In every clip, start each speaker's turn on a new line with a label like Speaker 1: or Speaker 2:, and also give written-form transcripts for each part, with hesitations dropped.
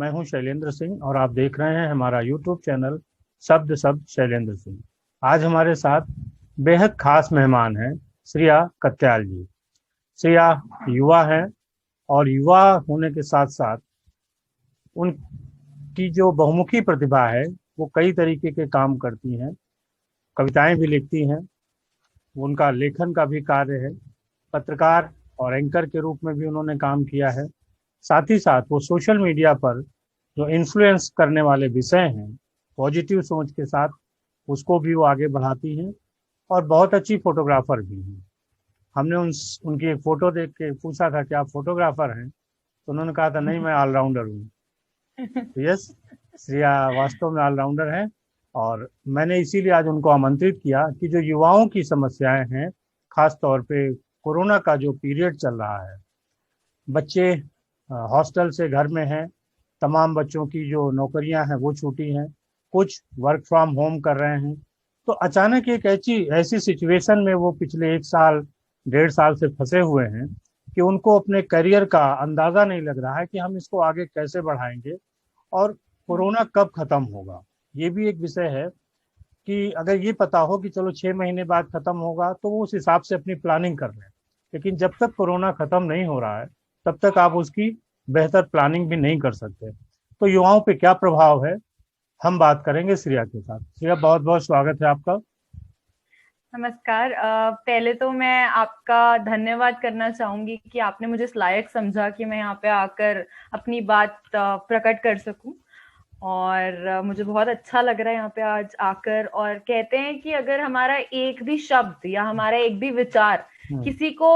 Speaker 1: मैं हूं शैलेंद्र सिंह और आप देख रहे हैं हमारा यूट्यूब चैनल शब्द शब्द शैलेंद्र सिंह। आज हमारे साथ बेहद खास मेहमान हैं श्रेया कत्याल जी। श्रेया युवा हैं और युवा होने के साथ साथ उनकी जो बहुमुखी प्रतिभा है वो कई तरीके के काम करती हैं। कविताएं भी लिखती हैं, उनका लेखन का भी कार्य है, पत्रकार और एंकर के रूप में भी उन्होंने काम किया है। साथ ही साथ वो सोशल मीडिया पर जो इन्फ्लुएंस करने वाले विषय हैं पॉजिटिव सोच के साथ उसको भी वो आगे बढ़ाती हैं और बहुत अच्छी फोटोग्राफर भी हैं। हमने उनकी एक फोटो देख के पूछा था कि आप फोटोग्राफर हैं, तो उन्होंने कहा था नहीं, मैं ऑलराउंडर हूँ। तो यस, श्रेया वास्तव में ऑलराउंडर है और मैंने इसीलिए आज उनको आमंत्रित किया कि जो युवाओं की समस्याएं हैं, खास तौर पे कोरोना का जो पीरियड चल रहा है, बच्चे हॉस्टल से घर में हैं, तमाम बच्चों की जो नौकरियां हैं वो छूटी हैं, कुछ वर्क फ्रॉम होम कर रहे हैं। तो अचानक एक ऐसी सिचुएशन में वो पिछले 1 साल 1.5 साल से फंसे हुए हैं कि उनको अपने करियर का अंदाजा नहीं लग रहा है कि हम इसको आगे कैसे बढ़ाएंगे और कोरोना कब खत्म होगा। ये भी एक विषय है कि अगर ये पता हो कि चलो 6 महीने बाद खत्म होगा तो वो उस हिसाब से अपनी प्लानिंग कर रहे हैं, लेकिन जब तक कोरोना खत्म नहीं हो रहा है तब तक आप उसकी बेहतर प्लानिंग भी नहीं कर सकते। तो युवाओं पे क्या प्रभाव है, हम बात करेंगे श्रेया के साथ। श्रेया, बहुत बहुत स्वागत है आपका।
Speaker 2: नमस्कार। पहले तो मैं आपका धन्यवाद करना चाहूंगी कि आपने मुझे इस लायक समझा कि मैं यहाँ पे आकर अपनी बात प्रकट कर सकूं और मुझे बहुत अच्छा लग रहा है यहाँ पे आज आकर। और कहते हैं कि अगर हमारा एक भी शब्द या हमारा एक भी विचार किसी को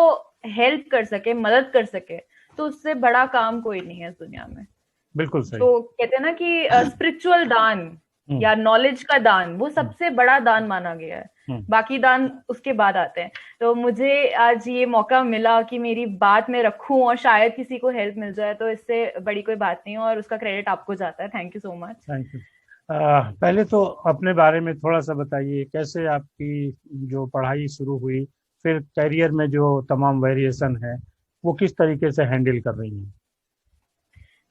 Speaker 2: हेल्प कर सके, मदद कर सके, तो उससे बड़ा काम कोई नहीं है इस दुनिया में।
Speaker 1: बिल्कुल सही।
Speaker 2: तो कहते हैं ना कि स्पिरिचुअल दान या नॉलेज का दान वो सबसे बड़ा दान माना गया है, बाकी दान उसके बाद आते हैं। तो मुझे आज ये मौका मिला कि मेरी बात मैं रखूं और शायद किसी को हेल्प मिल जाए, तो इससे बड़ी कोई बात नहीं है और उसका क्रेडिट आपको जाता है। Thank you so much.
Speaker 1: Thank you. पहले तो अपने बारे में थोड़ा सा बताइए, कैसे आपकी जो पढ़ाई शुरू हुई, फिर करियर में जो तमाम वेरिएशन है वो किस तरीके से हैंडल कर रही हैं।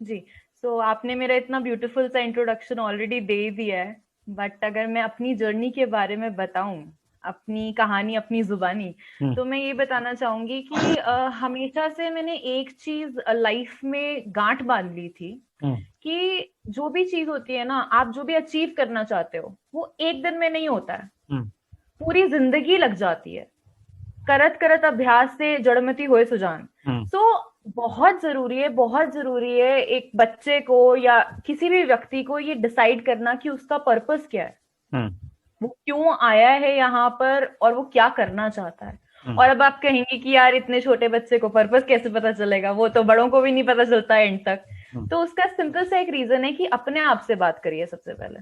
Speaker 2: जी, तो आपने मेरा इतना ब्यूटीफुल सा इंट्रोडक्शन ऑलरेडी दे दिया है, बट अगर मैं अपनी जर्नी के बारे में बताऊं, अपनी कहानी, अपनी जुबानी, तो मैं ये बताना चाहूंगी कि हमेशा से मैंने एक चीज लाइफ में गांठ बांध ली थी कि जो भी चीज होती है ना, आप जो भी अचीव करना चाहते हो वो एक दिन में नहीं होता है, पूरी जिंदगी लग जाती है। करत करत अभ्यास से जड़मति होए सुजान। सो बहुत जरूरी है एक बच्चे को या किसी भी व्यक्ति को ये डिसाइड करना कि उसका पर्पस क्या है, वो क्यों आया है यहाँ पर और वो क्या करना चाहता है। और अब आप कहेंगे कि यार इतने छोटे बच्चे को पर्पस कैसे पता चलेगा, वो तो बड़ों को भी नहीं पता चलता है एंड तक। तो उसका सिंपल सा एक रीजन है कि अपने आप से बात करिए सबसे पहले,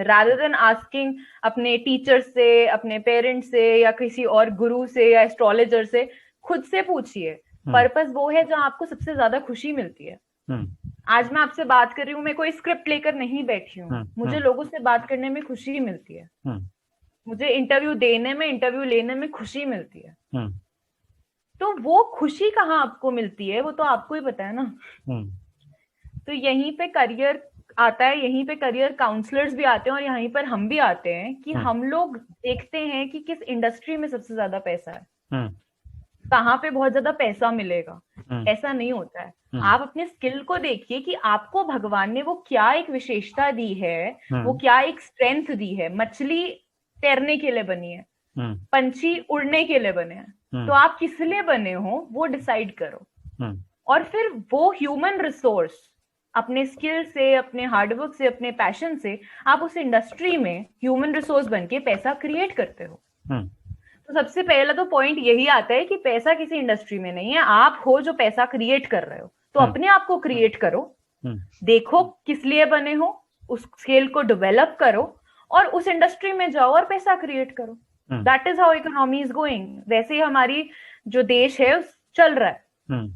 Speaker 2: रादर देन आस्किंग अपने टीचर से, अपने पेरेंट्स से या किसी और गुरु से या एस्ट्रोलॉजर से। खुद से पूछिए पर्पस वो है जहाँ आपको सबसे ज्यादा खुशी मिलती है। आज मैं आपसे बात कर रही हूँ, मैं कोई स्क्रिप्ट लेकर नहीं बैठी हूँ, मुझे लोगों से बात करने में खुशी मिलती है, मुझे इंटरव्यू देने में, इंटरव्यू लेने में खुशी मिलती है। तो वो खुशी कहाँ आपको मिलती है वो तो आपको ही पता है ना। तो यहीं पे करियर आता है, यहीं पे करियर काउंसलर्स भी आते हैं और यहीं पर हम भी आते हैं कि हम लोग देखते हैं कि किस इंडस्ट्री में सबसे ज्यादा पैसा है, कहाँ पे बहुत ज्यादा पैसा मिलेगा। ऐसा नहीं होता है। आप अपने स्किल को देखिए कि आपको भगवान ने वो क्या एक विशेषता दी है, वो क्या एक स्ट्रेंथ दी है। मछली तैरने के लिए बनी है, पंछी उड़ने के लिए बने हैं, तो आप किस लिए बने हो वो डिसाइड करो। और फिर वो ह्यूमन रिसोर्स अपने स्किल से, अपने हार्डवर्क से, अपने पैशन से आप उस इंडस्ट्री में ह्यूमन रिसोर्स बन के पैसा क्रिएट करते हो। तो सबसे पहला तो पॉइंट यही आता है कि पैसा किसी इंडस्ट्री में नहीं है, आप हो जो पैसा क्रिएट कर रहे हो। तो अपने आप को क्रिएट करो, देखो किस लिए बने हो, उस स्किल को डेवलप करो और उस इंडस्ट्री में जाओ और पैसा क्रिएट करो। That is how economy is going. वैसे ही हमारी जो देश है चल रहा है,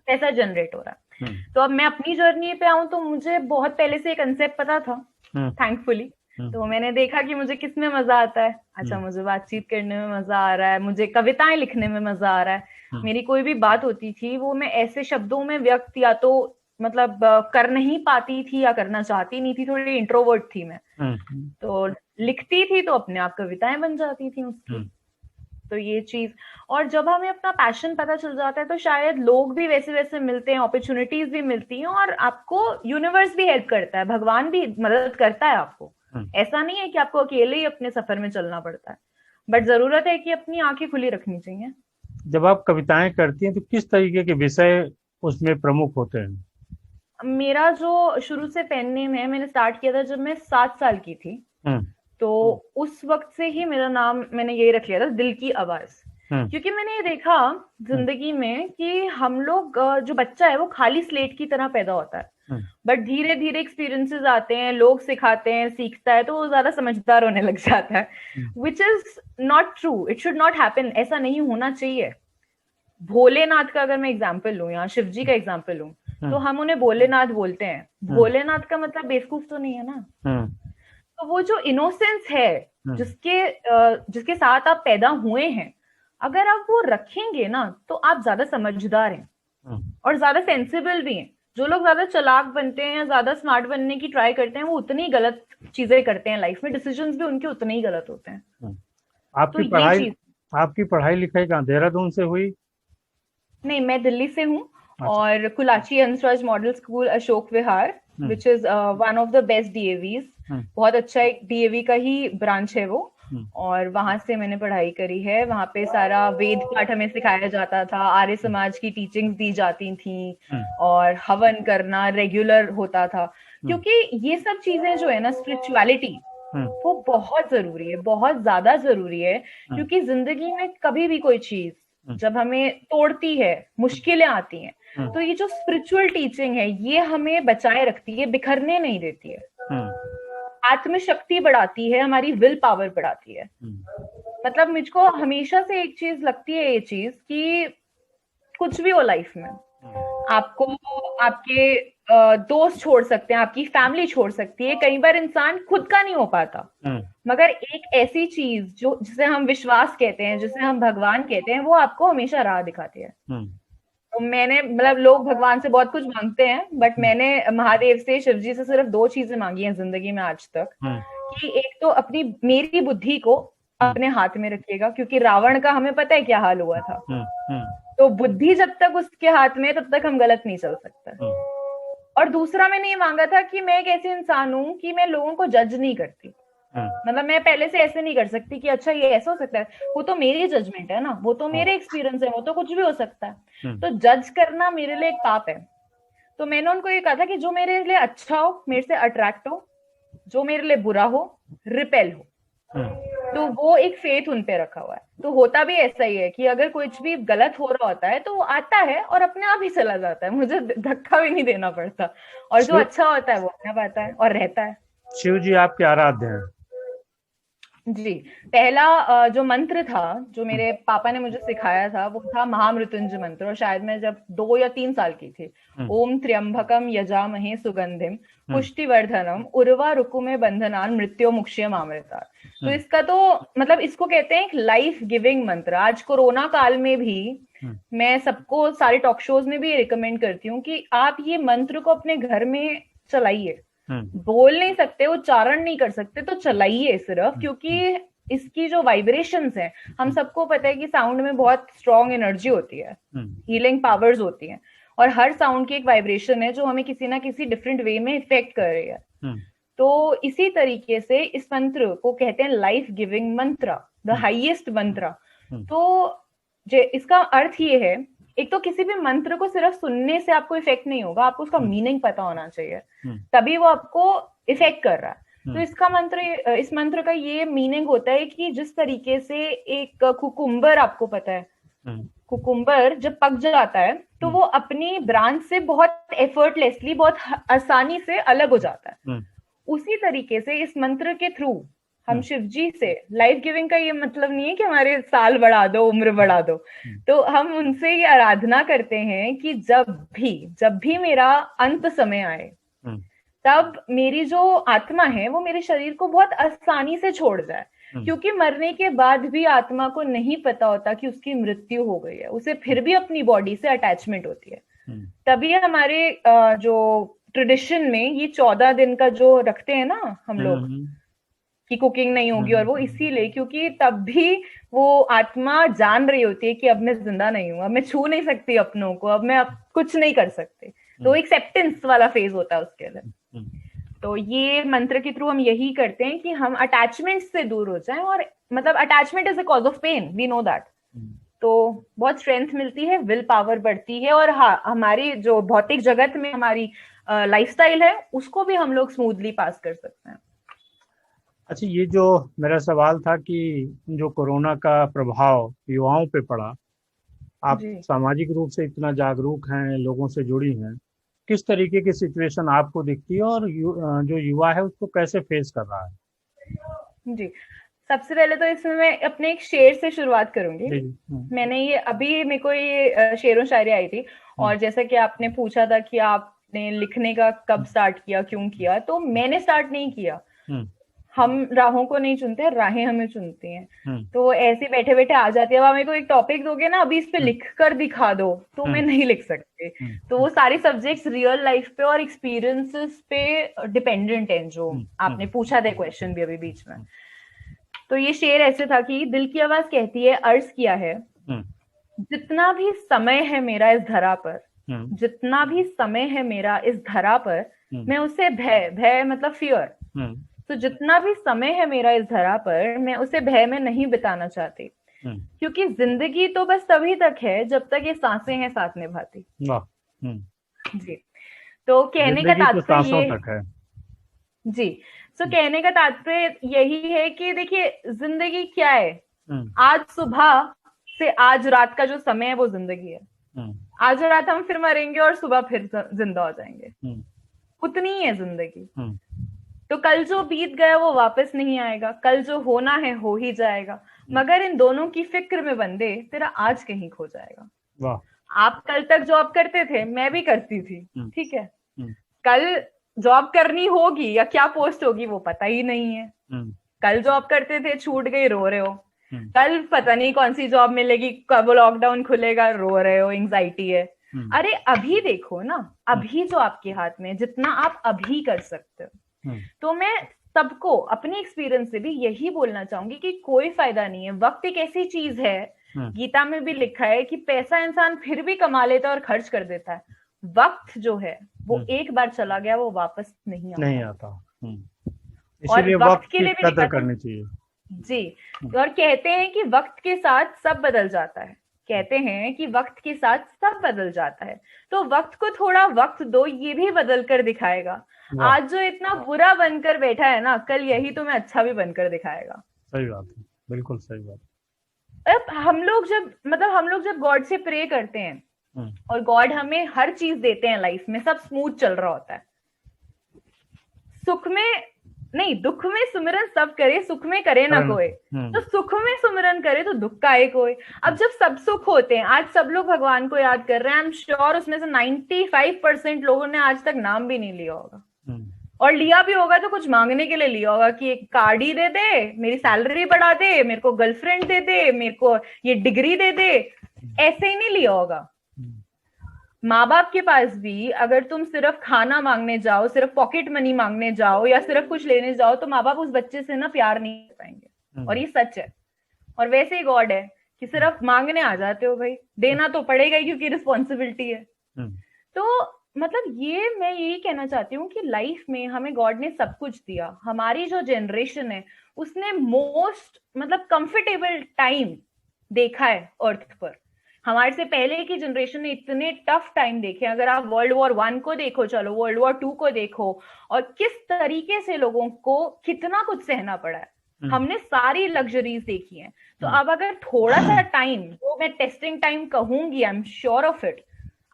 Speaker 2: पैसा जनरेट हो रहा है। तो अब मैं अपनी जर्नी पे आऊं तो मुझे बहुत पहले से एक कंसेप्ट पता था, थैंकफुली। तो मैंने देखा कि मुझे किस में मजा आता है। अच्छा, मुझे बातचीत करने में मजा आ रहा है, मुझे कविताएं लिखने में मजा आ रहा है। मेरी कोई भी बात होती थी वो मैं ऐसे शब्दों में व्यक्त या तो मतलब कर नहीं पाती थी या करना चाहती नहीं थी, थोड़ी इंट्रोवर्ट थी मैं। तो लिखती थी तो अपने आप कविताएं बन जाती थी उसकी। तो ये चीज, और जब हमें अपना पैशन पता चल जाता है तो शायद लोग भी वैसे वैसे मिलते हैं, अपॉर्चुनिटीज भी मिलती हैं, और आपको यूनिवर्स भी हेल्प करता है, भगवान भी मदद करता है आपको। ऐसा नहीं है कि आपको अकेले ही अपने सफर में चलना पड़ता है, बट जरूरत है कि अपनी आंखें खुली रखनी चाहिए।
Speaker 1: जब आप कविताएं करती हैं तो किस तरीके के विषय उसमें प्रमुख होते हैं?
Speaker 2: मेरा जो शुरू से पेन नेम है, मैंने स्टार्ट किया था जब मैं 7 साल की थी। तो उस वक्त से ही मेरा नाम मैंने यही रख लिया था, दिल की आवाज। क्योंकि मैंने ये देखा जिंदगी में कि हम लोग, जो बच्चा है वो खाली स्लेट की तरह पैदा होता है, बट धीरे धीरे एक्सपीरियंसेस आते हैं, लोग सिखाते हैं, सीखता है, तो वो ज्यादा समझदार होने लग जाता है, which is not true. It should not happen, ऐसा नहीं होना चाहिए। भोलेनाथ का अगर मैं एग्जाम्पल लूं, या शिव जी का एग्जाम्पल लूं, तो हम उन्हें भोलेनाथ बोलते हैं। भोलेनाथ का मतलब बेवकूफ तो नहीं है ना। तो वो जो इनोसेंस है जिसके साथ आप पैदा हुए हैं, अगर आप वो रखेंगे ना तो आप ज्यादा समझदार हैं और ज्यादा सेंसिबल भी हैं। जो लोग ज्यादा चालाक बनते हैं या ज्यादा स्मार्ट बनने की ट्राई करते हैं, वो उतनी गलत चीजें करते हैं लाइफ में, डिसीजंस भी उनके उतने ही गलत होते हैं।
Speaker 1: आपकी पढ़ाई लिखाई कहाँ, देहरादून से हुई?
Speaker 2: नहीं, मैं दिल्ली से हूँ। और Kulachi Hansraj model school, Ashok Vihar, which is one of the best DAVs. बहुत अच्छा एक डीएवी का ही ब्रांच है वो। और वहां से मैंने पढ़ाई करी है। वहां पे सारा वेद पाठ हमें सिखाया जाता था, आर्य समाज की टीचिंग्स दी जाती थी, और हवन करना रेगुलर होता था। क्योंकि ये सब चीजें जो है ना, स्पिरिचुअलिटी, वो बहुत जरूरी है, बहुत ज्यादा जरूरी है। क्योंकि जिंदगी में कभी भी कोई चीज जब हमें तोड़ती है, मुश्किलें आती हैं, तो ये जो स्पिरिचुअल टीचिंग है, ये हमें बचाए रखती है, बिखरने नहीं देती है, आत्मशक्ति बढ़ाती है, हमारी विल पावर बढ़ाती है। मतलब मुझको हमेशा से एक चीज लगती है, ये चीज कि कुछ भी हो लाइफ में, आपको आपके दोस्त छोड़ सकते हैं, आपकी फैमिली छोड़ सकती है, कई बार इंसान खुद का नहीं हो पाता, मगर एक ऐसी चीज जो जिसे हम विश्वास कहते हैं, जिसे हम भगवान कहते हैं, वो आपको हमेशा राह दिखाती है। तो मैंने, मतलब लोग भगवान से बहुत कुछ मांगते हैं, बट मैंने महादेव से, शिव जी से सिर्फ 2 चीजें मांगी हैं जिंदगी में आज तक, कि एक तो मेरी बुद्धि को अपने हाथ में रखिएगा, क्योंकि रावण का हमें पता है क्या हाल हुआ था। तो बुद्धि जब तक उसके हाथ में, तब तक हम गलत नहीं चल सकते। और दूसरा मैंने ये मांगा था कि मैं एक ऐसे इंसान हूं कि मैं लोगों को जज नहीं करती। मतलब मैं पहले से ऐसे नहीं कर सकती कि अच्छा ये ऐसा हो सकता है, वो तो मेरी जजमेंट है ना, वो तो मेरे एक्सपीरियंस है, वो तो कुछ भी हो सकता है। तो जज करना मेरे लिए एक पाप है। तो मैंने उनको ये कहा था कि जो मेरे लिए अच्छा हो, मेरे से अट्रैक्ट हो, जो मेरे लिए बुरा हो, रिपेल हो। तो वो एक फेथ उन पे रखा हुआ है। तो होता भी ऐसा ही है कि अगर कुछ भी गलत हो रहा होता है तो वो आता है और अपने आप ही चला जाता है, मुझे धक्का भी नहीं देना पड़ता, और जो अच्छा होता है वो अपने आप आता है और रहता है।
Speaker 1: शिव जी आपके आराध्य हैं?
Speaker 2: जी, पहला जो मंत्र था, जो मेरे पापा ने मुझे सिखाया था, वो था महामृत्युंजय मंत्र। और शायद मैं जब 2 या 3 साल की थी, ओम त्र्यंबकम यजामहे सुगंधिम पुष्टिवर्धनम उर्वारुकमे बंधनान मृत्योर्मुक्षयमामृतात्। तो इसका तो मतलब, इसको कहते हैं एक लाइफ गिविंग मंत्र। आज कोरोना काल में भी मैं सबको, सारे टॉक शोज में भी ये रिकमेंड करती हूँ कि आप ये मंत्र को अपने घर में चलाइए। बोल नहीं सकते, उच्चारण नहीं कर सकते, तो चलाइए सिर्फ, क्योंकि इसकी जो वाइब्रेशंस हैं, हम सबको पता है कि साउंड में बहुत स्ट्रॉन्ग एनर्जी होती है, हीलिंग पावर्स होती हैं, और हर साउंड की एक वाइब्रेशन है जो हमें किसी ना किसी डिफरेंट वे में इफेक्ट कर रही है। तो इसी तरीके से इस मंत्र को कहते हैं लाइफ गिविंग मंत्र, द हाईएस्ट मंत्र। तो इसका अर्थ ये है, एक तो किसी भी मंत्र को सिर्फ सुनने से आपको इफेक्ट नहीं होगा, आपको उसका मीनिंग पता होना चाहिए, तभी वो आपको इफेक्ट कर रहा है। तो इस मंत्र का ये मीनिंग होता है कि जिस तरीके से एक कुकुम्बर, आपको पता है कुकुम्बर जब पक जाता है तो वो अपनी ब्रांच से बहुत एफर्टलेसली, बहुत आसानी से अलग हो जाता है, उसी तरीके से इस मंत्र के थ्रू हम शिव जी से, लाइफ गिविंग का ये मतलब नहीं है कि हमारे साल बढ़ा दो, उम्र बढ़ा दो, तो हम उनसे ये आराधना करते हैं कि जब भी मेरा अंत समय आए, तब मेरी जो आत्मा है वो मेरे शरीर को बहुत आसानी से छोड़ जाए। क्योंकि मरने के बाद भी आत्मा को नहीं पता होता कि उसकी मृत्यु हो गई है, उसे फिर भी अपनी बॉडी से अटैचमेंट होती है। तभी हमारे जो ट्रेडिशन में ये 14 दिन का जो रखते हैं ना हम लोग कि कुकिंग नहीं होगी, और वो इसीलिए क्योंकि तब भी वो आत्मा जान रही होती है कि अब मैं जिंदा नहीं हूँ, अब मैं छू नहीं सकती अपनों को, अब मैं कुछ नहीं कर सकते। तो एक्सेप्टेंस वाला फेज होता है उसके लिए। तो ये मंत्र के थ्रू हम यही करते हैं कि हम अटैचमेंट से दूर हो जाएं, और मतलब attachment is a cause of pain, we know that. तो बहुत स्ट्रेंथ मिलती है, विल पावर बढ़ती है, और हाँ, हमारी जो भौतिक जगत में हमारी लाइफस्टाइल है उसको भी हम लोग स्मूथली पास कर सकते हैं।
Speaker 1: अच्छा, ये जो मेरा सवाल था कि जो कोरोना का प्रभाव युवाओं पे पड़ा, आप सामाजिक रूप से इतना जागरूक हैं, लोगों से जुड़ी हैं, किस तरीके की सिचुएशन आपको दिखती है और जो युवा है उसको कैसे फेस कर रहा है?
Speaker 2: जी, सबसे पहले तो इसमें मैं अपने एक शेर से शुरुआत करूंगी। मैंने ये अभी मेरे को ये शेरों शायरी आई थी, और जैसा कि आपने पूछा था कि आपने लिखने का कब स्टार्ट किया, क्यों किया, तो मैंने स्टार्ट नहीं किया। हम राहों को नहीं चुनते, राहें हमें चुनती हैं। तो ऐसे बैठे बैठे आ जाती है। अब आप मेरे को एक टॉपिक दोगे ना, अभी इस पे लिख कर दिखा दो, तो मैं नहीं लिख सकती। तो वो सारे सब्जेक्ट्स रियल लाइफ पे और एक्सपीरियंसेस पे डिपेंडेंट हैं, जो आपने पूछा था क्वेश्चन भी अभी बीच में। तो ये शेर ऐसे था कि दिल की आवाज कहती है, अर्ज किया है, जितना भी समय है मेरा इस धरा पर, जितना भी समय है मेरा इस धरा पर, मैं उसे भय मतलब फियर, तो जितना भी समय है मेरा इस धरा पर, मैं उसे भय में नहीं बिताना चाहती, क्योंकि जिंदगी तो बस तभी तक है जब तक ये सांसें हैं साथ निभाती। जी, तो कहने का तात्पर्य ये
Speaker 1: है।
Speaker 2: जी, तो कहने का तात्पर्य यही है कि देखिए, जिंदगी क्या है, आज सुबह से आज रात का जो समय है वो जिंदगी है। आज रात हम फिर मरेंगे और सुबह फिर जिंदा हो जाएंगे, उतनी ही है जिंदगी। तो कल जो बीत गया वो वापस नहीं आएगा, कल जो होना है हो ही जाएगा, मगर इन दोनों की फिक्र में बंदे तेरा आज कहीं खो जाएगा।
Speaker 1: वाह।
Speaker 2: आप कल तक जॉब करते थे, मैं भी करती थी, ठीक है, कल जॉब करनी होगी या क्या पोस्ट होगी वो पता ही नहीं है। कल जॉब करते थे, छूट गई, रो रहे हो। कल पता नहीं कौन सी जॉब मिलेगी, कब लॉकडाउन खुलेगा, रो रहे हो, एंजाइटी है। अरे अभी देखो ना, अभी जो आपके हाथ में, जितना आप अभी कर सकते हो। तो मैं सबको अपने एक्सपीरियंस से भी यही बोलना चाहूंगी कि कोई फायदा नहीं है। वक्त एक ऐसी चीज है, गीता में भी लिखा है कि पैसा इंसान फिर भी कमा लेता है और खर्च कर देता है, वक्त जो है वो एक बार चला गया वो वापस नहीं आता।
Speaker 1: इसीलिए वक्त के लिए भी कदर करनी चाहिए।
Speaker 2: जी, और कहते हैं कि वक्त के साथ सब बदल जाता है, कहते हैं कि वक्त के साथ सब बदल जाता है, तो वक्त को थोड़ा वक्त दो, ये भी बदल कर दिखाएगा। आज जो इतना बुरा बनकर बैठा है ना, कल यही तुम्हें अच्छा भी बनकर दिखाएगा।
Speaker 1: सही बात है, बिल्कुल सही बात।
Speaker 2: अब हम लोग जब गॉड से प्रे करते हैं और गॉड हमें हर चीज देते हैं लाइफ में, सब स्मूथ चल रहा होता है, सुख में नहीं, दुख में सुमिरन सब करे, सुख में करे ना कोई। तो सुख में सुमिरन करे तो दुख का आए कोई। अब जब सब सुख होते हैं, आज सब लोग भगवान को याद कर रहे हैं, आई एम श्योर उसमें से 95% लोगों ने आज तक नाम भी नहीं लिया होगा, और लिया भी होगा तो कुछ मांगने के लिए लिया होगा कि एक गाड़ी दे दे, मेरी सैलरी बढ़ा दे, मेरे को गर्लफ्रेंड दे दे, मेरे को ये डिग्री दे दे, ऐसे ही नहीं लिया होगा। माँ बाप के पास भी अगर तुम सिर्फ खाना मांगने जाओ, सिर्फ पॉकेट मनी मांगने जाओ, या सिर्फ कुछ लेने जाओ, तो माँ बाप उस बच्चे से ना प्यार नहीं कर पाएंगे, और ये सच है। और वैसे ही गॉड है कि सिर्फ मांगने आ जाते हो भाई, देना तो पड़ेगा ही क्योंकि रिस्पॉन्सिबिलिटी है। तो मतलब ये मैं यही कहना चाहती हूँ कि लाइफ में हमें गॉड ने सब कुछ दिया। हमारी जो जनरेशन है उसने मोस्ट मतलब कंफर्टेबल टाइम देखा है अर्थ पर। हमारे से पहले की जनरेशन ने इतने टफ टाइम देखे। अगर आप वर्ल्ड वॉर 1 को देखो, चलो वर्ल्ड वॉर 2 को देखो, और किस तरीके से लोगों को कितना कुछ सहना पड़ा है, हमने सारी लग्जरीज देखी हैं। तो अब अगर थोड़ा सा टाइम, जो मैं टेस्टिंग टाइम कहूंगी, I am sure of it,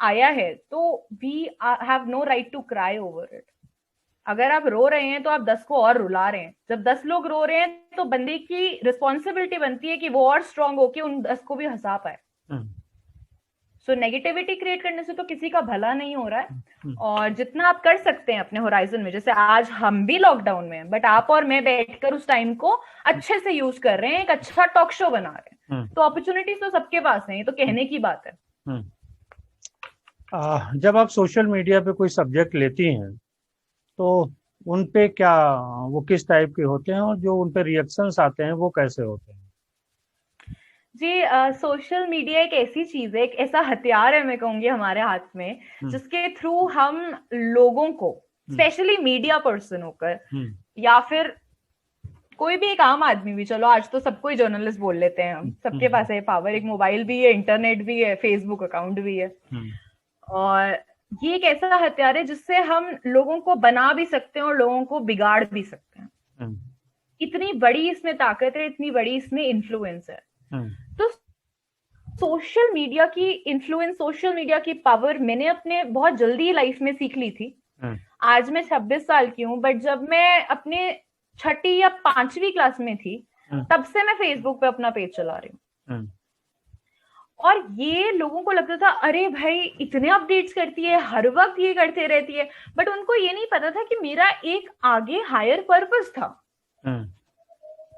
Speaker 2: आया है, तो we have no right to cry over it. अगर आप रो रहे हैं तो आप 10 को और रुला रहे हैं। जब 10 लोग रो रहे हैं तो बंदे की रिस्पॉन्सिबिलिटी बनती है कि वो और स्ट्रांग होके उन 10 को भी हंसा पाए। सो नेगेटिविटी क्रिएट करने से तो किसी का भला नहीं हो रहा है। और जितना आप कर सकते हैं अपने होराइजन में, जैसे आज हम भी लॉकडाउन में हैं, बट आप और मैं बैठकर उस टाइम को अच्छे से यूज कर रहे हैं, एक अच्छा टॉक शो बना रहे हैं, तो अपॉर्चुनिटीज तो सबके पास है, ये तो कहने की बात है।
Speaker 1: जब आप सोशल मीडिया पे कोई सब्जेक्ट लेती हैं तो उन पे क्या, वो किस टाइप के होते हैं और जो उन पे रिएक्शंस आते हैं वो कैसे होते हैं?
Speaker 2: जी, सोशल मीडिया एक ऐसी चीज है, एक ऐसा हथियार है, मैं कहूंगी हमारे हाथ में,
Speaker 1: हम्म,
Speaker 2: जिसके थ्रू हम लोगों को,
Speaker 1: हम्म,
Speaker 2: स्पेशली मीडिया पर्सन होकर,
Speaker 1: हम्म,
Speaker 2: या फिर कोई भी एक आम आदमी भी, चलो आज तो सबको ही जर्नलिस्ट बोल लेते हैं हम, सबके
Speaker 1: हम्म,
Speaker 2: पास है पावर, एक मोबाइल भी है, इंटरनेट भी है, फेसबुक अकाउंट भी है,
Speaker 1: हम्म,
Speaker 2: और ये एक ऐसा हथियार है जिससे हम लोगों को बना भी सकते हैं और लोगों को बिगाड़ भी सकते हैं।
Speaker 1: हम्म,
Speaker 2: इतनी बड़ी इसमें ताकत है, इतनी बड़ी इसमें इन्फ्लुएंस है।
Speaker 1: हम्म,
Speaker 2: तो सोशल मीडिया की इन्फ्लुएंस, सोशल मीडिया की पावर मैंने अपने बहुत जल्दी लाइफ में सीख ली थी।
Speaker 1: हम्म,
Speaker 2: आज मैं 26 साल की हूँ, बट जब मैं अपने छठी या पांचवी क्लास में थी,
Speaker 1: हम्म,
Speaker 2: तब से मैं फेसबुक पे अपना पेज चला रही हूँ।
Speaker 1: हम्म,
Speaker 2: और ये लोगों को लगता था, अरे भाई इतने अपडेट्स करती है, हर वक्त ये करते रहती है, बट उनको ये नहीं पता था कि मेरा एक आगे हायर पर्पस था।
Speaker 1: हम्म,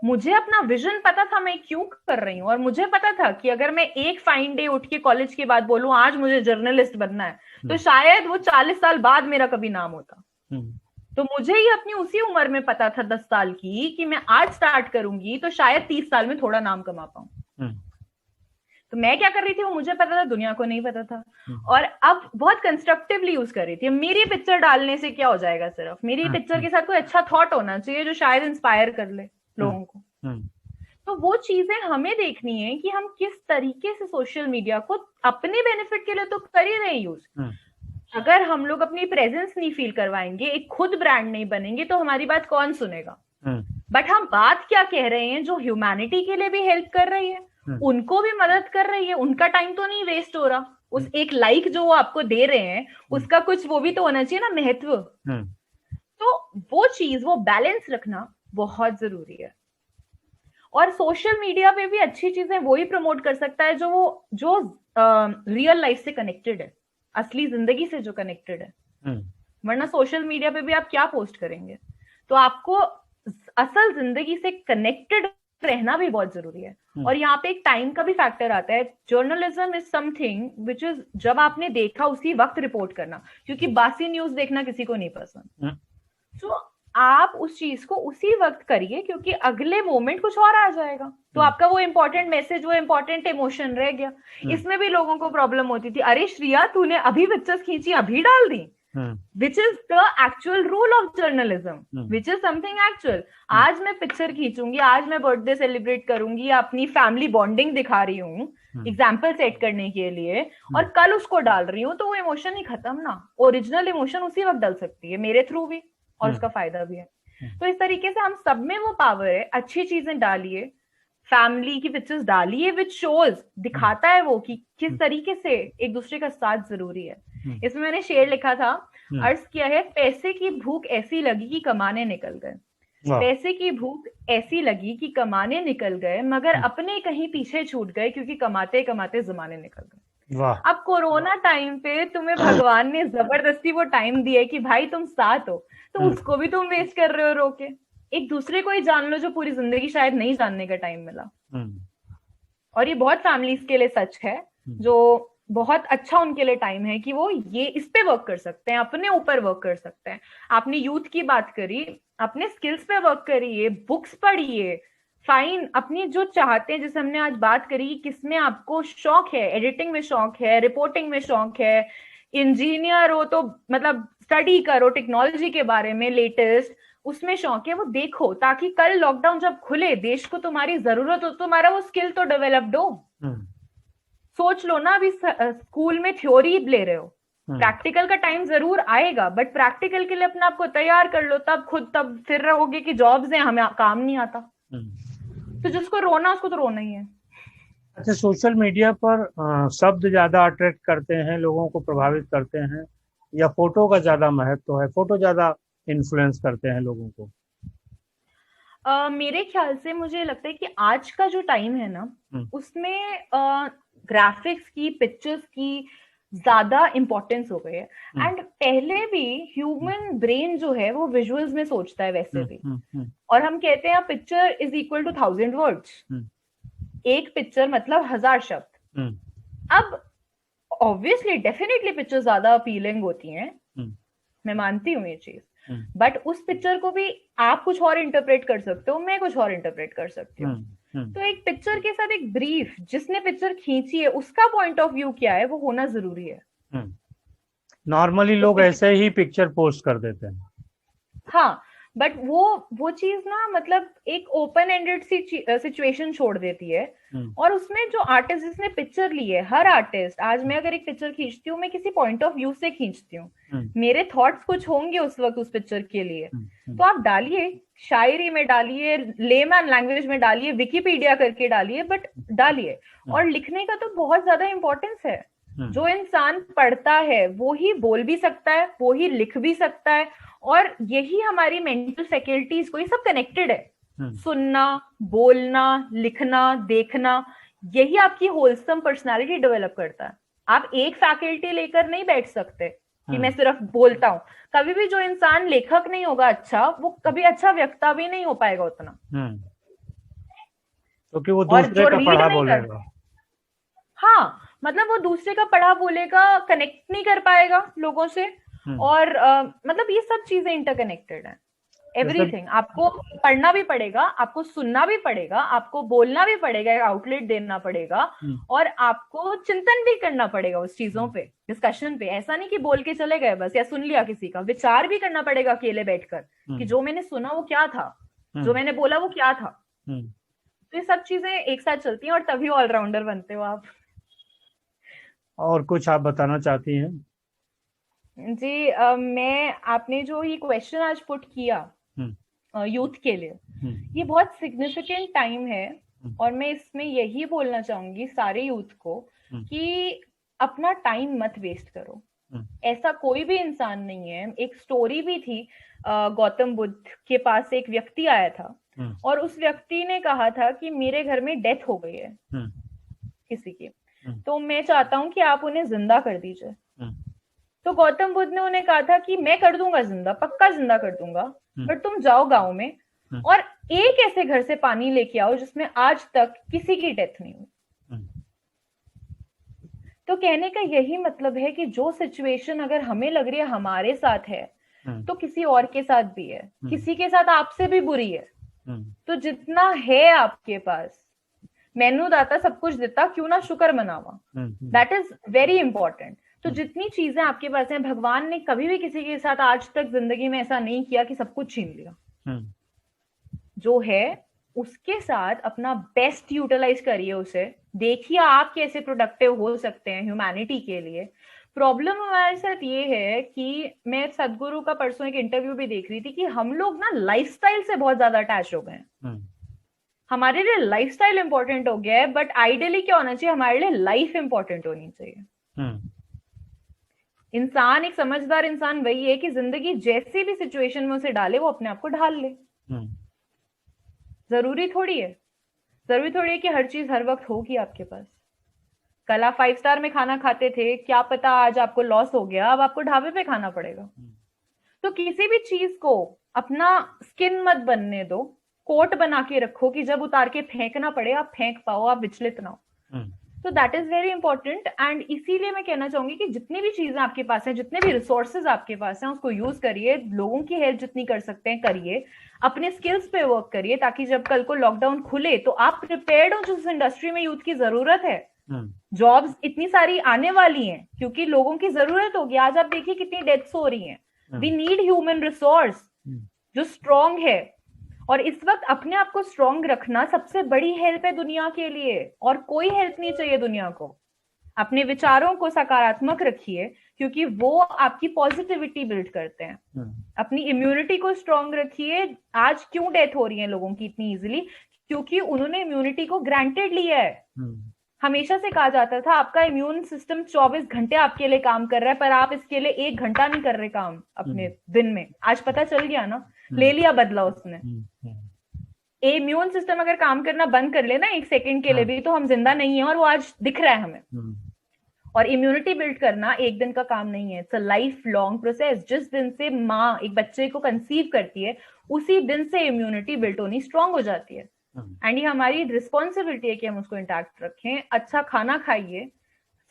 Speaker 2: मुझे अपना विजन पता था, मैं क्यों कर रही हूँ, और मुझे पता था कि अगर मैं एक फाइन डे उठ के कॉलेज के बाद बोलूं आज मुझे जर्नलिस्ट बनना है, तो शायद वो 40 साल बाद मेरा कभी नाम होता।
Speaker 1: हम्म,
Speaker 2: तो मुझे ही अपनी उसी उम्र में पता था, 10 साल की, कि मैं आज स्टार्ट करूंगी तो शायद 30 साल में थोड़ा नाम कमा पाऊं।
Speaker 1: हम्म,
Speaker 2: तो मैं क्या कर रही थी वो मुझे पता था, दुनिया को नहीं पता था।
Speaker 1: हम्म,
Speaker 2: और अब बहुत कंस्ट्रक्टिवली यूज कर रही थी। मेरी पिक्चर डालने से क्या हो जाएगा, सिर्फ मेरी
Speaker 1: हम्म,
Speaker 2: पिक्चर के साथ कोई अच्छा थॉट होना चाहिए जो शायद इंस्पायर कर ले
Speaker 1: हम्म,
Speaker 2: लोगों को।
Speaker 1: हम्म,
Speaker 2: तो वो चीजें हमें देखनी है कि हम किस तरीके से सोशल मीडिया को अपने बेनिफिट के लिए तो कर ही रहे यूज।
Speaker 1: हम्म,
Speaker 2: अगर हम लोग अपनी प्रेजेंस नहीं फील करवाएंगे, एक खुद ब्रांड नहीं बनेंगे, तो हमारी बात कौन सुनेगा।
Speaker 1: हम्म,
Speaker 2: बट हम बात क्या कह रहे हैं, जो ह्यूमैनिटी के लिए भी हेल्प कर रही है,
Speaker 1: हम्म,
Speaker 2: उनको भी मदद कर रही है, उनका टाइम तो नहीं वेस्ट हो रहा।
Speaker 1: हम्म,
Speaker 2: उस एक लाइक जो वो आपको दे रहे हैं,
Speaker 1: हम्म,
Speaker 2: उसका कुछ वो भी तो होना चाहिए ना, महत्व।
Speaker 1: हम्म,
Speaker 2: तो वो चीज, वो बैलेंस रखना बहुत जरूरी है। और सोशल मीडिया पे भी अच्छी चीजें वो ही प्रमोट कर सकता है जो रियल लाइफ से कनेक्टेड है, असली जिंदगी से जो कनेक्टेड है।
Speaker 1: हम्म,
Speaker 2: वरना सोशल मीडिया पे भी आप क्या पोस्ट करेंगे। तो आपको असल जिंदगी से कनेक्टेड रहना भी बहुत जरूरी है।
Speaker 1: हम्म,
Speaker 2: और यहाँ पे एक टाइम का भी फैक्टर आता है। Journalism is something which is, जब आपने देखा उसी वक्त रिपोर्ट करना, क्योंकि बासी न्यूज देखना किसी को नहीं पसंद।
Speaker 1: हम्म,
Speaker 2: तो आप उस चीज को उसी वक्त करिए, क्योंकि अगले मोमेंट कुछ और आ जाएगा, तो आपका वो इंपॉर्टेंट मैसेज, वो इंपॉर्टेंट इमोशन रह गया।
Speaker 1: हम्म,
Speaker 2: इसमें भी लोगों को प्रॉब्लम होती थी, अरे श्रिया तूने अभी पिक्चर्स खींची, अभी डाल दी,
Speaker 1: hmm,
Speaker 2: which is the actual rule of journalism,
Speaker 1: hmm,
Speaker 2: which is something actual.
Speaker 1: Hmm,
Speaker 2: आज मैं पिक्चर खींचूंगी, आज मैं बर्थडे सेलिब्रेट करूंगी, या अपनी फैमिली बॉन्डिंग दिखा रही हूँ
Speaker 1: हम्म,
Speaker 2: एग्जाम्पल सेट करने के लिए, और
Speaker 1: हम्म,
Speaker 2: कल उसको डाल रही हूँ, तो वो इमोशन ही खत्म ना। ओरिजिनल इमोशन उसी वक्त डल सकती है, मेरे थ्रू भी, और उसका
Speaker 1: हम्म,
Speaker 2: फायदा भी है।
Speaker 1: हम्म,
Speaker 2: तो इस तरीके से हम सब में वो पावर है, अच्छी चीजें डालिए, फैमिली की पिक्चर्स डालिए, विच शोज,
Speaker 1: हम्म,
Speaker 2: दिखाता है वो कि किस तरीके से एक दूसरे का साथ जरूरी है।
Speaker 1: हम्म,
Speaker 2: इसमें मैंने शेर लिखा था,
Speaker 1: हम्म,
Speaker 2: अर्ज किया है, पैसे की भूख ऐसी लगी कि कमाने निकल गए।
Speaker 1: वाह,
Speaker 2: पैसे की भूख ऐसी लगी कि कमाने निकल गए, मगर
Speaker 1: हम्म,
Speaker 2: अपने कहीं पीछे छूट गए, क्योंकि कमाते कमाते जमाने निकल गए।
Speaker 1: वाह,
Speaker 2: अब कोरोना टाइम पे तुम्हें भगवान ने जबरदस्ती वो टाइम दिया है कि भाई तुम साथ हो, तो
Speaker 1: हम्म,
Speaker 2: उसको भी तुम वेस्ट कर रहे हो रोके। एक दूसरे को ही जान लो, जो पूरी जिंदगी शायद नहीं जानने का टाइम मिला।
Speaker 1: हम्म,
Speaker 2: और ये बहुत फैमिलीज के लिए सच है,
Speaker 1: हम्म,
Speaker 2: जो बहुत अच्छा उनके लिए टाइम है कि वो ये इस पे वर्क कर सकते हैं, अपने ऊपर वर्क कर सकते हैं। आपने यूथ की बात करी, अपने स्किल्स पे वर्क करिए, बुक्स पढ़िए, फाइन, अपनी जो चाहते हैं, जैसे हमने आज बात करी, किसमें आपको शौक है, एडिटिंग में शौक है, रिपोर्टिंग में शौक है, इंजीनियर हो तो मतलब स्टडी करो टेक्नोलॉजी के बारे में लेटेस्ट, उसमें शौक है, वो देखो, ताकि कल लॉकडाउन जब खुले, देश को तुम्हारी जरूरत हो, तुम्हारा वो स्किल तो डेवलप्ड हो।
Speaker 1: हम्म,
Speaker 2: सोच लो ना, अभी स्कूल में थ्योरी ले रहे हो,
Speaker 1: हम्म,
Speaker 2: प्रैक्टिकल का टाइम जरूर आएगा, बट प्रैक्टिकल के लिए अपने आप को तैयार कर लो, तब खुद तब फिर रहोगे कि जॉब्स हैं, हमें काम नहीं आता।
Speaker 1: हम्म।
Speaker 2: तो जिसको रोना उसको तो रोना ही है।
Speaker 1: अच्छा, सोशल मीडिया पर शब्द ज्यादा अट्रैक्ट करते हैं, लोगों को प्रभावित करते हैं, या फोटो का ज्यादा महत्व है, फोटो ज्यादा इन्फ्लुएंस करते हैं लोगों को?
Speaker 2: मेरे ख्याल से मुझे लगता है कि आज का जो टाइम है ना,
Speaker 1: हम्म,
Speaker 2: उसमें ग्राफिक्स की, पिक्चर्स की ज्यादा इंपॉर्टेंस हो गई है।
Speaker 1: हम्म,
Speaker 2: एंड पहले भी
Speaker 1: हम्म,
Speaker 2: ह्यूमन ब्रेन जो है वो विजुअल्स में सोचता है वैसे
Speaker 1: हम्म,
Speaker 2: भी।
Speaker 1: हम्म, हम्म,
Speaker 2: और हम कहते हैं picture is equal to 1000 words.
Speaker 1: Hmm,
Speaker 2: एक पिक्चर मतलब 1000 शब्द।
Speaker 1: हम्म,
Speaker 2: अब ऑब्वियसली डेफिनेटली पिक्चर ज्यादा अपीलिंग होती हैं, मैं मानती हूँ ये चीज, बट उस पिक्चर को भी आप कुछ और इंटरप्रेट कर सकते हो, मैं कुछ और इंटरप्रेट कर सकती हूँ। तो एक पिक्चर के साथ एक ब्रीफ, जिसने पिक्चर खींची है उसका पॉइंट ऑफ व्यू क्या है, वो होना जरूरी है।
Speaker 1: नॉर्मली लोग ऐसे ही पिक्चर पोस्ट कर देते हैं।
Speaker 2: हाँ, बट वो चीज ना, मतलब एक ओपन एंडेड सी सिचुएशन छोड़ देती है। और उसमें जो आर्टिस्ट जिसने पिक्चर ली है, हर आर्टिस्ट, आज मैं अगर एक पिक्चर खींचती हूँ, मैं किसी पॉइंट ऑफ व्यू से खींचती हूँ, मेरे थॉट्स कुछ होंगे उस वक्त उस पिक्चर के लिए। तो आप डालिए, शायरी में डालिए, लेमैन लैंग्वेज में डालिए, विकिपीडिया करके डालिए, बट डालिए। और लिखने का तो बहुत ज्यादा इंपॉर्टेंस है। जो इंसान पढ़ता है वो ही बोल भी सकता है, वो ही लिख भी सकता है, और यही हमारी मेंटल फैकल्टीज को, ये सब कनेक्टेड है। सुनना, बोलना, लिखना, देखना, यही आपकी होलसम पर्सनालिटी डेवलप करता है। आप एक फैकल्टी लेकर नहीं बैठ सकते कि मैं सिर्फ बोलता हूँ। कभी भी जो इंसान लेखक नहीं होगा अच्छा, वो कभी अच्छा वक्ता भी नहीं हो पाएगा उतना,
Speaker 1: क्योंकि वो दूसरे का पढ़ा बोलेगा।
Speaker 2: हाँ, मतलब वो दूसरे का पढ़ा बोलेगा, कनेक्ट नहीं कर पाएगा लोगों से। और मतलब ये सब चीजें इंटरकनेक्टेड है, एवरीथिंग। आपको पढ़ना भी पड़ेगा, आपको सुनना भी पड़ेगा, आपको बोलना भी पड़ेगा, आउटलेट देना पड़ेगा, और आपको चिंतन भी करना पड़ेगा उस चीजों पे, डिस्कशन पे। ऐसा नहीं कि बोल के चले गए बस, या सुन लिया किसी का, विचार भी करना पड़ेगा अकेले बैठकर कि जो मैंने सुना वो क्या था, जो मैंने बोला वो क्या था। तो ये सब चीजें एक साथ चलती हैं, और तभी ऑलराउंडर बनते हो आप।
Speaker 1: और कुछ आप बताना चाहती हैं?
Speaker 2: जी, मैं, आपने जो ये क्वेश्चन आज पुट किया यूथ के लिए, ये बहुत सिग्निफिकेंट टाइम है। और मैं इसमें यही बोलना चाहूंगी सारे यूथ को कि अपना टाइम मत वेस्ट करो। ऐसा कोई भी इंसान नहीं है। एक स्टोरी भी थी, गौतम बुद्ध के पास एक व्यक्ति आया था, और उस व्यक्ति ने कहा था कि मेरे घर में डेथ हो गई है किसी की, तो मैं चाहता हूं कि आप उन्हें जिंदा कर दीजिए। तो गौतम बुद्ध ने उन्हें कहा था कि मैं कर दूंगा जिंदा, पक्का जिंदा कर दूंगा, बट तुम जाओ गांव में और एक ऐसे घर से पानी लेके आओ जिसमें आज तक किसी की डेथ नहीं हुई। तो कहने का यही मतलब है कि जो सिचुएशन अगर हमें लग रही है हमारे साथ है, तो किसी और के साथ भी है, किसी के साथ आपसे भी बुरी है। तो जितना है आपके पास, मैनू दाता सब कुछ देता, क्यों ना शुक्र मनावा। That is very important. तो जितनी चीजें आपके पास हैं, भगवान ने कभी भी किसी के साथ आज तक जिंदगी में ऐसा नहीं किया कि सब कुछ छीन लिया। जो है उसके साथ अपना बेस्ट यूटिलाइज करिए उसे। देखिए आप कैसे प्रोडक्टिव हो सकते हैं ह्यूमैनिटी के लिए। प्रॉब्लम हमारे साथ ये है कि मैं सदगुरु का परसों एक इंटरव्यू भी देख रही थी कि हम लोग ना लाइफस्टाइल से बहुत ज्यादा अटैच हो गए हैं। हमारे लिए लाइफस्टाइल इंपॉर्टेंट हो गया है, बट आइडियली क्या होना चाहिए, हमारे लिए लाइफ इंपॉर्टेंट होनी चाहिए। इंसान, एक समझदार इंसान वही है कि जिंदगी जैसी भी सिचुएशन में उसे डाले, वो अपने आप को ढाल ले। जरूरी थोड़ी है कि हर चीज हर वक्त होगी आपके पास। कल आप 5 स्टार में खाना खाते थे, क्या पता आज आपको लॉस हो गया, अब आपको ढाबे पे खाना पड़ेगा। तो किसी भी चीज को अपना स्किन मत बनने दो, कोट बना के रखो कि जब उतार के फेंकना पड़े आप फेंक पाओ, आप विचलित ना हो। तो that is very important. And इसीलिए मैं कहना चाहूंगी कि जितनी भी चीजें आपके पास हैं, जितने भी रिसोर्सेज आपके पास हैं, उसको यूज करिए। लोगों की हेल्प जितनी कर सकते हैं करिए, अपने स्किल्स पे वर्क करिए, ताकि जब कल को लॉकडाउन खुले तो आप प्रिपेयर्ड हो। जिस इंडस्ट्री में यूथ की जरूरत है, जॉब्स इतनी सारी आने वाली हैं क्योंकि लोगों की जरूरत होगी। आज आप देखिए कितनी डेथ्स हो रही हैं। वी नीड ह्यूमन रिसोर्स जो स्ट्रॉन्ग है, और इस वक्त अपने आप को स्ट्रॉन्ग रखना सबसे बड़ी हेल्प है दुनिया के लिए, और कोई हेल्प नहीं चाहिए दुनिया को। अपने विचारों को सकारात्मक रखिए क्योंकि वो आपकी पॉजिटिविटी बिल्ड करते हैं। अपनी इम्यूनिटी को स्ट्रॉन्ग रखिए। आज क्यों डेथ हो रही है लोगों की इतनी इजीली, क्योंकि उन्होंने इम्यूनिटी को ग्रांटेड लिया है। हमेशा से कहा जाता था आपका इम्यून सिस्टम 24 घंटे आपके लिए काम कर रहा है, पर आप इसके लिए 1 घंटा नहीं कर रहे काम अपने दिन में। आज पता चल गया ना, ले लिया बदला उसने। इम्यून सिस्टम अगर काम करना बंद कर ले ना 1 सेकंड के लिए भी, तो हम जिंदा नहीं है, और वो आज दिख रहा है हमें। और इम्यूनिटी बिल्ड करना एक दिन का काम नहीं है, it's a life long process. जिस दिन से माँ एक बच्चे को कंसीव करती है, उसी दिन से इम्यूनिटी बिल्ड होनी स्ट्रांग हो जाती है। एंड ये हमारी रिस्पॉन्सिबिलिटी है कि हम उसको इंटैक्ट रखें। अच्छा खाना खाइए,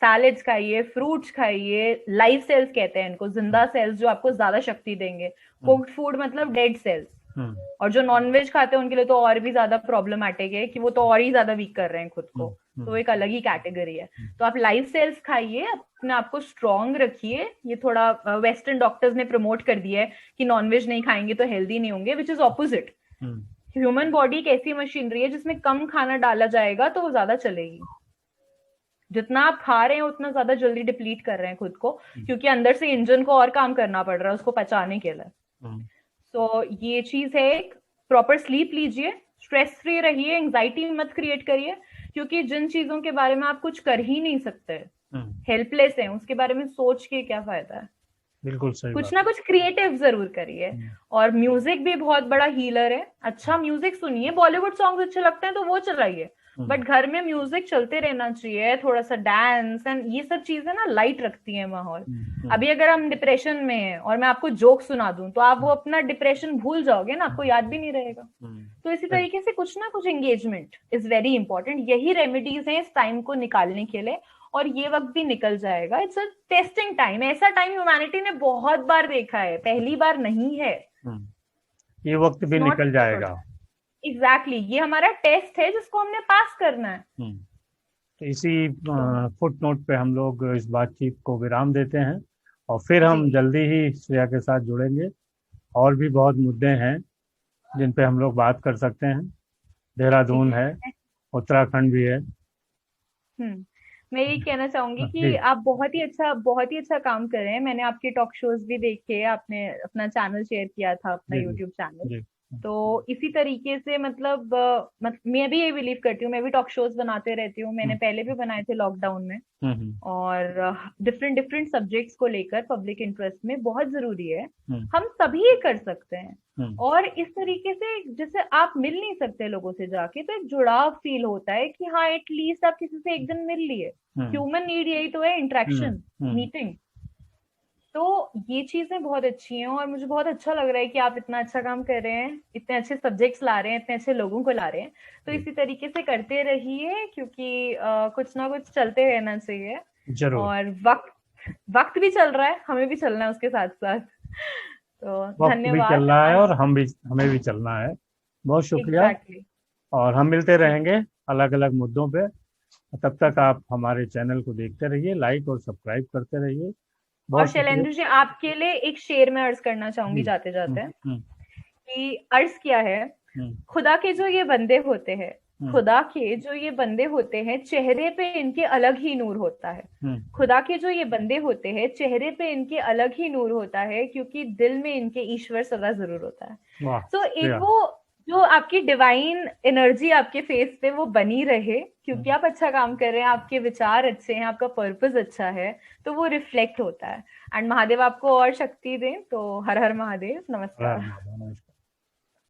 Speaker 2: सैलेड्स खाइए, फ्रूट्स खाइए, लाइव सेल्स कहते हैं इनको, जिंदा सेल्स जो आपको ज्यादा शक्ति देंगे। कुक्ड फूड मतलब डेड सेल्स। और जो नॉनवेज खाते हैं उनके लिए तो और भी ज्यादा प्रॉब्लमैटिक है कि वो तो और ही ज्यादा वीक कर रहे हैं खुद को, तो एक अलग ही कैटेगरी है। तो आप लाइव सेल्स खाइए, अपने आप को स्ट्रॉन्ग रखिए। ये थोड़ा वेस्टर्न डॉक्टर्स ने प्रमोट कर दिया है कि नॉनवेज नहीं खाएंगे तो हेल्दी नहीं होंगे, which is opposite. Human body एक ऐसी मशीनरी है जिसमें कम खाना डाला जाएगा तो वो ज्यादा चलेगी। जितना आप खा रहे हैं उतना ज्यादा जल्दी डिप्लीट कर रहे हैं खुद को, क्योंकि अंदर से इंजन को और काम करना पड़ रहा है उसको पचाने के लिए। तो ये चीज है। एक प्रॉपर स्लीप लीजिए, स्ट्रेस फ्री रहिए, एंजाइटी मत क्रिएट करिए, क्योंकि जिन चीजों के बारे में आप कुछ कर ही नहीं सकते, हेल्पलेस हैं, उसके बारे में सोच के क्या फायदा है।
Speaker 1: बिल्कुल सही
Speaker 2: कुछ ना कुछ क्रिएटिव जरूर करिए। और म्यूजिक भी बहुत बड़ा हीलर है। अच्छा म्यूजिक सुनिए, बॉलीवुड सॉन्ग्स अच्छे लगते हैं तो वो चलाइए, बट घर में म्यूजिक चलते रहना चाहिए, थोड़ा सा डांस एंड ये सब चीजें ना लाइट रखती है माहौल। अभी अगर हम डिप्रेशन में हैं और मैं आपको जोक सुना दूं तो आप वो अपना डिप्रेशन भूल जाओगे ना, आपको याद भी नहीं रहेगा। तो इसी तरीके से कुछ ना कुछ एंगेजमेंट इज वेरी इंपॉर्टेंट। यही रेमेडीज हैं इस टाइम को निकालने के लिए, और ये वक्त भी निकल जाएगा। It's a testing time. ऐसा टाइम ह्यूमैनिटी ने बहुत बार देखा है, पहली बार नहीं है।
Speaker 1: ये वक्त भी निकल जाएगा।
Speaker 2: एग्जैक्टली ये हमारा टेस्ट है जिसको हमने पास करना है।
Speaker 1: तो इसी फुट नोट पे हम लोग इस बातचीत को विराम देते हैं, और फिर हम जल्दी ही श्रेया के साथ जुड़ेंगे। और भी बहुत मुद्दे हैं जिन पे हम लोग बात कर सकते हैं। देहरादून है, उत्तराखंड भी है।
Speaker 2: मैं यही कहना चाहूंगी कि आप बहुत ही अच्छा काम कर रहे हैं। मैंने आपके टॉक शोज भी देखे, आपने अपना चैनल शेयर किया था, अपना यूट्यूब चैनल। तो इसी तरीके से मतलब मैं भी ये बिलीव करती हूँ। मैं भी टॉक शोज बनाते रहती हूँ, मैंने पहले भी बनाए थे लॉकडाउन में। और डिफरेंट सब्जेक्ट्स को लेकर पब्लिक इंटरेस्ट में बहुत जरूरी है। हम सभी ये कर सकते हैं। और इस तरीके से जैसे आप मिल नहीं सकते लोगों से जाके, तो एक जुड़ाव फील होता है कि हाँ एटलीस्ट आप किसी से एक दिन मिल लिए। ह्यूमन नीड यही तो है, इंटरेक्शन, मीटिंग। तो ये चीजें बहुत अच्छी हैं और मुझे बहुत अच्छा लग रहा है कि आप इतना अच्छा काम कर रहे हैं, इतने अच्छे सब्जेक्ट्स ला रहे हैं, इतने अच्छे लोगों को ला रहे हैं। तो इसी तरीके से करते रहिए, क्योंकि कुछ ना कुछ चलते रहना चाहिए। जरूर। और वक्त भी चल रहा है, हमें भी चलना है उसके साथ साथ। तो धन्यवाद। भी चल रहा है और हमें भी चलना है। बहुत शुक्रिया। और हम मिलते रहेंगे अलग अलग मुद्दों पे। तब तक आप हमारे चैनल को देखते रहिए, लाइक और सब्सक्राइब करते रहिए। और शैलेंद्र जी, आपके लिए एक शेर में अर्ज करना चाहूंगी जाते जाते, कि अर्ज क्या है, खुदा के जो ये बंदे होते हैं, खुदा के जो ये बंदे होते हैं, चेहरे पे इनके अलग ही नूर होता है। खुदा के जो ये बंदे होते हैं, चेहरे पे इनके अलग ही नूर होता है, क्योंकि दिल में इनके ईश्वर सदा जरूर होता है। तो एक वो जो आपकी डिवाइन एनर्जी आपके फेस पे वो बनी रहे, क्योंकि आप अच्छा काम कर रहे हैं, आपके विचार अच्छे हैं, आपका पर्पस अच्छा है, तो वो रिफ्लेक्ट होता है। एंड महादेव आपको और शक्ति दें। तो हर हर महादेव। नमस्कार।